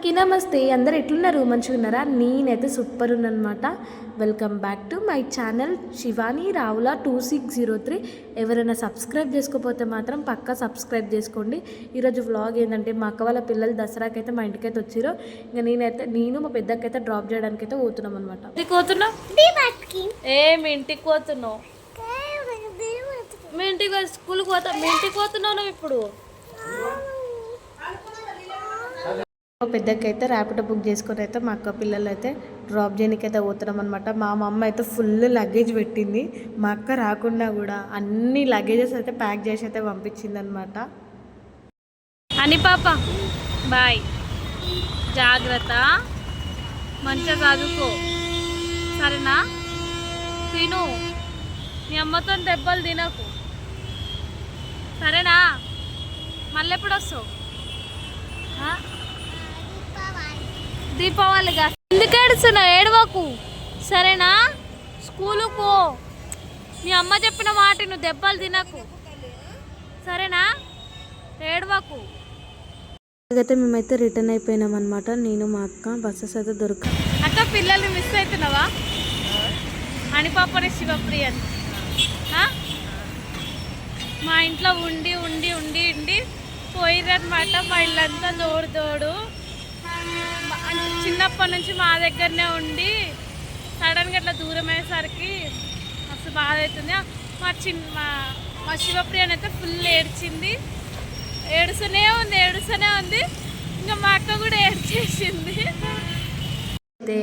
అందరికీ నమస్తే. అందరు ఎట్లున్నారు? మంచిగా ఉన్నారా? నేనైతే సూపర్ ఉన్నానమాట. Welcome back to my channel Shivani Ravula 2603. ఎవరైనా సబ్స్క్రైబ్ చేసుకోకపోతే మాత్రం పక్కా సబ్స్క్రైబ్ చేసుకోండి. ఈరోజు వ్లాగ్ ఏంటంటే మా అక్క వాళ్ళ పిల్లలు దసరాకి అయితే మా ఇంటికైతే వచ్చారు. ఇంకా నేను మా పెద్దకైతే డ్రాప్ చేయడానికి అయితే పోతున్నాం అనమాట. మీ ఇంటికి పోతున్నావు? మీ ఇంటికి స్కూల్కి పోతా. మీ ఇంటికి పోతున్నావు ఇప్పుడు? మా పెద్దకైతే ర్యాపిడో బుక్ చేసుకొని అయితే మా అక్క పిల్లలు అయితే డ్రాప్ చేయడానికి అయితే పోతున్నాం అనమాట. మా మమ్మ అయితే ఫుల్ లగేజ్ పెట్టింది. మా అక్క రాకుండా కూడా అన్ని లగేజెస్ అయితే ప్యాక్ చేసి అయితే పంపించింది అనమాట. అని పాప బాయ్, జాగ్రత్త, మంచిగా చదువుకో సరేనా? తిను, మీ అమ్మతో దెబ్బలు తినకు సరేనా? మళ్ళీ ఎప్పుడు వస్తావు? దీపావళిగా ఎందుకు ఏడుస్తున్నావు? ఏడవకు సరేనా? స్కూలుకు పో. మీ అమ్మ చెప్పిన మాట నువ్వు దెబ్బలు తినకు సరేనా? ఏడవకు. అయితే మేమైతే రిటర్న్ అయిపోయినాం అనమాట. నేను మా అక్క బస్సెస్ అయితే అక్క పిల్లల్ని మిస్ అవుతున్నావా? అని పాపని శివప్రియని మా ఇంట్లో ఉండి ఉండి ఉండి ఉండి పోయిరనమాట. మా ఇల్లంతా దోడు చిన్నప్పటి నుంచి మా దగ్గరనే ఉండి సడన్గా ఇట్లా దూరం అయ్యేసరికి మస్తు బాధ అవుతుంది. మా శివప్రియని అయితే ఫుల్ ఏడ్చింది. ఏడుస్తూనే ఉంది. ఇంకా మా అక్క కూడా ఏడ్చేసింది. అయితే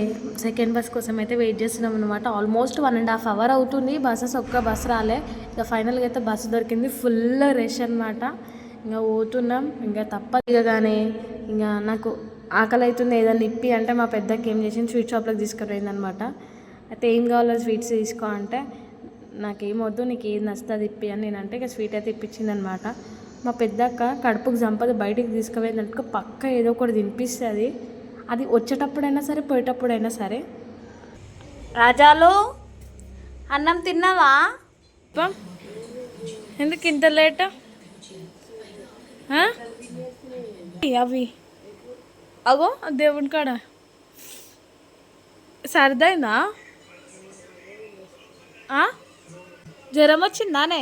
సెకండ్ బస్ కోసం అయితే వెయిట్ చేస్తున్నాం అనమాట. ఆల్మోస్ట్ 1.5 hours అవుతుంది. ఒక్క బస్ రాలే. ఇంకా ఫైనల్గా అయితే బస్సు దొరికింది. ఫుల్ రష్ అనమాట. ఇంకా పోతున్నాం. ఇంకా తప్పదు కానీ ఇంకా నాకు ఆకలి అవుతుంది, ఏదైనా ఇప్పి అంటే మా పెద్దకి ఏం చేసింది, స్వీట్ షాప్లోకి తీసుకుపోయింది అనమాట. అయితే ఏం కావాలో స్వీట్స్ తీసుకో అంటే నాకేం వద్దు, నీకు ఏది నచ్చుతుంది ఇప్పి అని నేనంటే ఇక స్వీట్ అయితే ఇప్పించింది అనమాట. మా పెద్దక్క కడుపుకు చంపదు, బయటికి తీసుకుపోయిందంటే పక్క ఏదో ఒకటి తినిపిస్తుంది. అది వచ్చేటప్పుడైనా సరే పోయేటప్పుడైనా సరే. రాజాలు అన్నం తిన్నావా? ఎందుకు ఇంత లేట్? అవి అగో దేవుని కాడ సరదైందా? జ్వరం వచ్చిందానే?